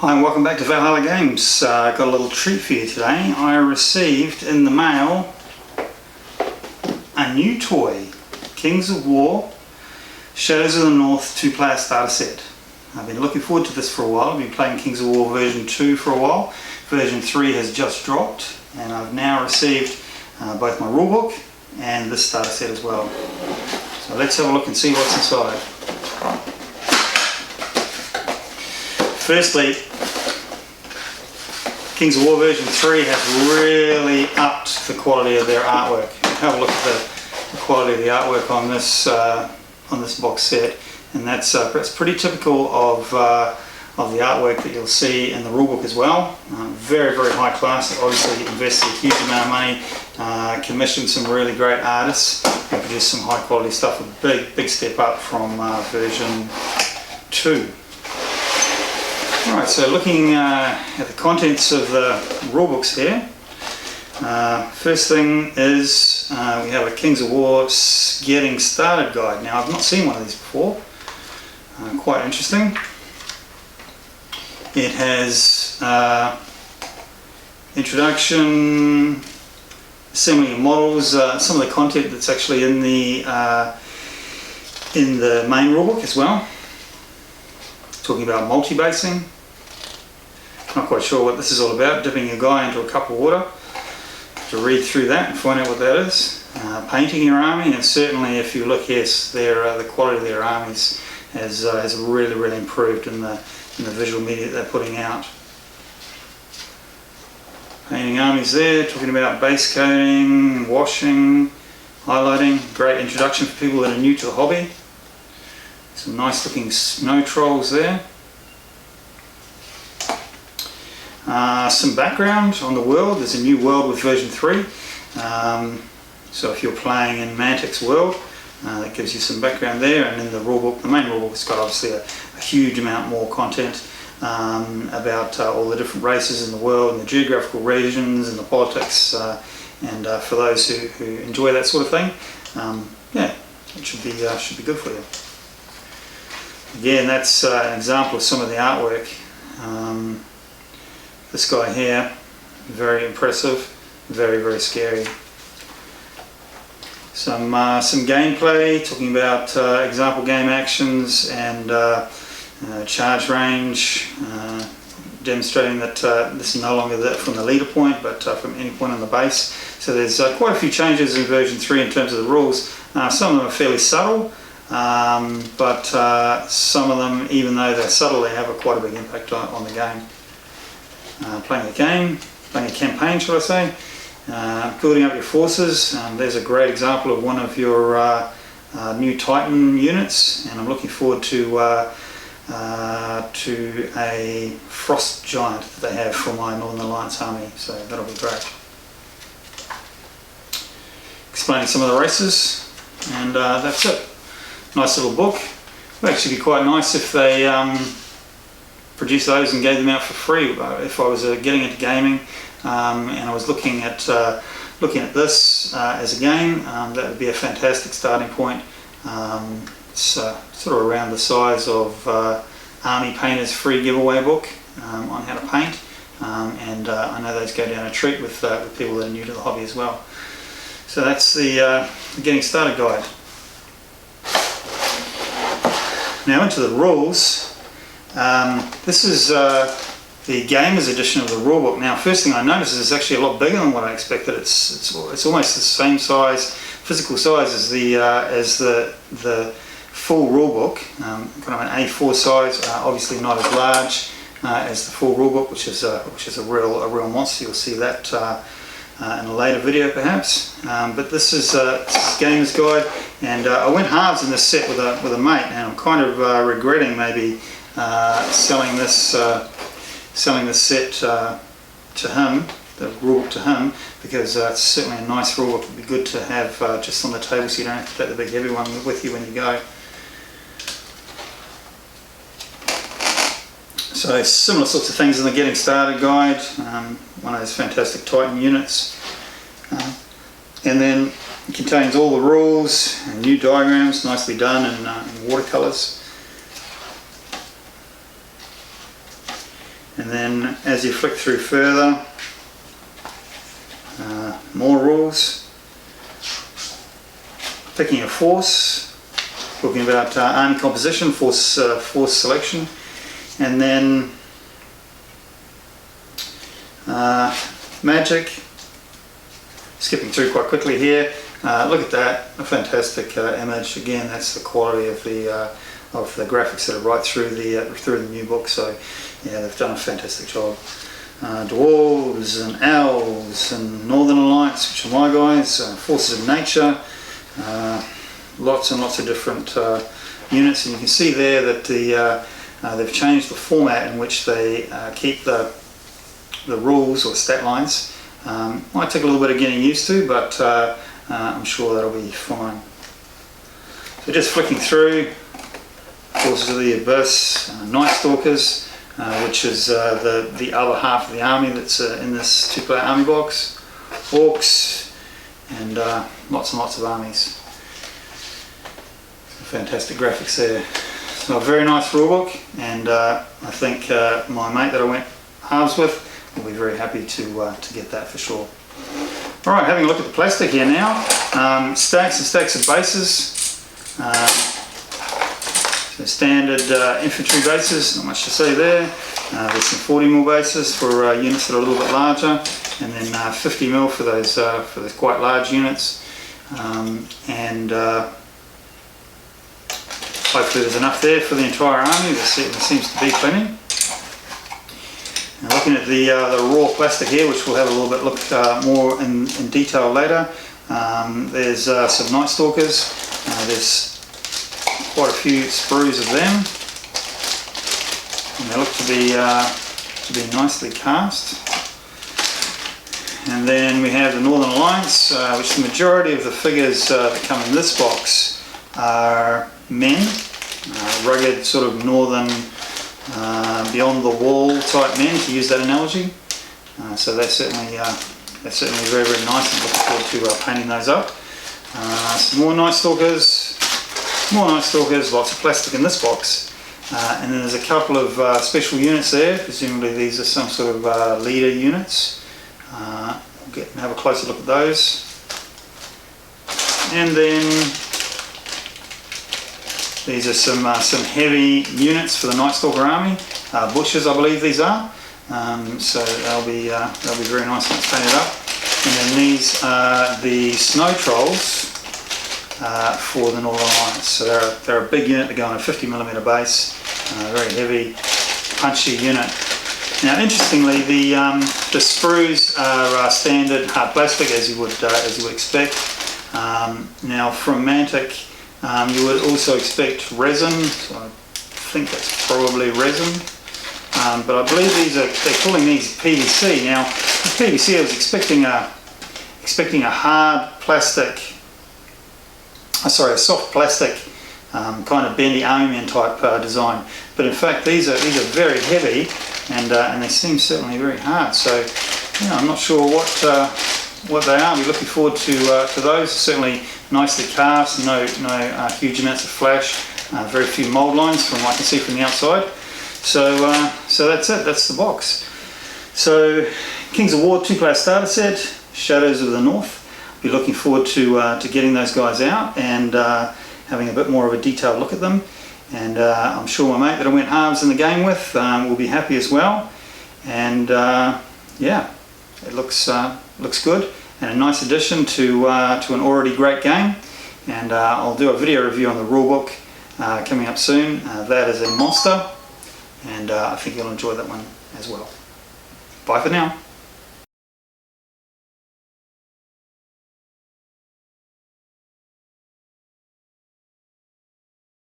Hi and welcome back to Valhalla Games. I've got a little treat for you today. I received in the mail a new toy, Kings of War Shadows of the North 2-player starter set. I've been looking forward to this for a while. I've been playing Kings of War version 2 for a while. Version 3 has just dropped and I've now received both my rulebook and this starter set as well. So let's have a look and see what's inside. Firstly, Kings of War version 3 has really upped the quality of their artwork. Have a look at the quality of the artwork on this box set, and that's pretty typical of the artwork that you'll see in the rulebook as well. Very, very high class. They obviously invested a huge amount of money, commissioned some really great artists, and produced some high quality stuff. A big step up from version 2. Alright, so looking at the contents of the rulebooks here, first thing is we have a Kings of War Getting Started guide. Now I've not seen one of these before, quite interesting. It has introduction, assembling of models, some of the content that's actually in the main rulebook as well. Talking about multi-basing. Not quite sure what this is all about. Dipping your guy into a cup of water to read through that and find out what that is. Painting your army, and certainly if you look, yes, the quality of their armies has really improved in the visual media that they're putting out. Painting armies there, talking about base coating, washing, highlighting. Great introduction for people that are new to the hobby. Some nice looking snow trolls there. Some background on the world. There's a new world with version 3. So if you're playing in Mantic's world, that gives you some background there. And in the rulebook, the main rulebook, has got obviously a huge amount more content about all the different races in the world and the geographical regions and the politics. And for those who enjoy that sort of thing, yeah, it should be good for you. Again, that's an example of some of the artwork. This guy here, very impressive, very scary. Some gameplay, talking about example game actions and charge range, demonstrating that this is no longer from the leader point, but from any point on the base. So there's quite a few changes in version 3 in terms of the rules. Some of them are fairly subtle. But some of them, even though they're subtle, they have quite a big impact on the game. Playing a campaign, shall I say. Building up your forces. There's a great example of one of your new Titan units, and I'm looking forward to a Frost Giant that they have for my Northern Alliance army, so that'll be great. Explaining some of the races, and that's it. Nice little book. It would actually be quite nice if they produced those and gave them out for free. If I was getting into gaming and I was looking at this as a game, that would be a fantastic starting point. It's sort of around the size of Army Painter's free giveaway book on how to paint, and I know those go down a treat with people that are new to the hobby as well. So that's the Getting Started guide. Now into the rules. This is the Gamers edition of the rulebook. Now, first thing I noticed is it's actually a lot bigger than what I expected. It's almost the same size, physical size as the full rulebook. Kind of an A4 size. Obviously not as large as the full rulebook, which is a real monster. You'll see that in a later video perhaps, but this is Gamer's Guide, and I went halves in this set with a mate, and I'm kind of regretting maybe selling this set to him, the rulebook to him, because it's certainly a nice rulebook. It'd be good to have just on the table, so you don't have to take the big heavy one with you when you go. So similar sorts of things in the Getting Started guide, one of those fantastic Titan units. And then it contains all the rules and new diagrams, nicely done in watercolours. And then as you flick through further, more rules. Picking a force, talking about army composition, force selection, and then magic. Skipping through quite quickly here. Look at that, a fantastic image. Again, that's the quality of the graphics that are right through the new book. So yeah, they've done a fantastic job. Dwarves and elves and Northern Alliance, which are my guys. Forces of nature. Lots and lots of different units, and you can see there that they've changed the format in which they keep the rules or stat lines. Might take a little bit of getting used to, but I'm sure that'll be fine. So just flicking through, Forces of the Abyss, Night Stalkers, which is the other half of the army that's in this 2-player army box, Orcs, and lots and lots of armies. Fantastic graphics there. So a very nice rulebook, and I think my mate that I went halves with will be very happy to get that for sure. Alright, having a look at the plastic here now. Stacks and stacks of bases. So standard infantry bases, not much to say there. There's some 40mm bases for units that are a little bit larger, and then 50mm for those quite large units. Hopefully there's enough there for the entire army. There certainly seems to be plenty. Now looking at the raw plastic here, which we'll have a little bit look more in detail later. There's some Night Stalkers. There's quite a few sprues of them, and they look to be nicely cast. And then we have the Northern Alliance, which the majority of the figures that come in this box are men, rugged sort of northern, beyond the wall type men, to use that analogy. So that's certainly very, very nice, and looking forward to painting those up. Some more Night Stalkers, lots of plastic in this box. And then there's a couple of special units there. Presumably these are some sort of leader units. We'll get and have a closer look at those. And then these are some heavy units for the Night Stalker army. Bushes, I believe these are. So they'll be very nice and painted up. And then these are the Snow Trolls for the Northern Alliance. So they're a big unit. They go on a 50mm base. Very heavy, punchy unit. Now, interestingly, the sprues are standard hard plastic, as you would expect. Now, from Mantic, you would also expect resin. So I think that's probably resin. But I believe they're calling these PVC. Now, with PVC, I was expecting a hard plastic. A soft plastic, kind of bendy army man type design. But in fact, these are very heavy, and they seem certainly very hard. So, I'm not sure what they are. I'll be looking forward to those. Certainly nicely cast. No huge amounts of flash. Very few mold lines from what I can see from the outside. So that's it. That's the box. So Kings of War 2-player starter set, Shadows of the North. Be looking forward to getting those guys out and having a bit more of a detailed look at them. And I'm sure my mate that I went halves in the game with will be happy as well. And yeah, it looks good and a nice addition to an already great game. And I'll do a video review on the rulebook coming up soon. That is a monster, and I think you'll enjoy that one as well. Bye for now.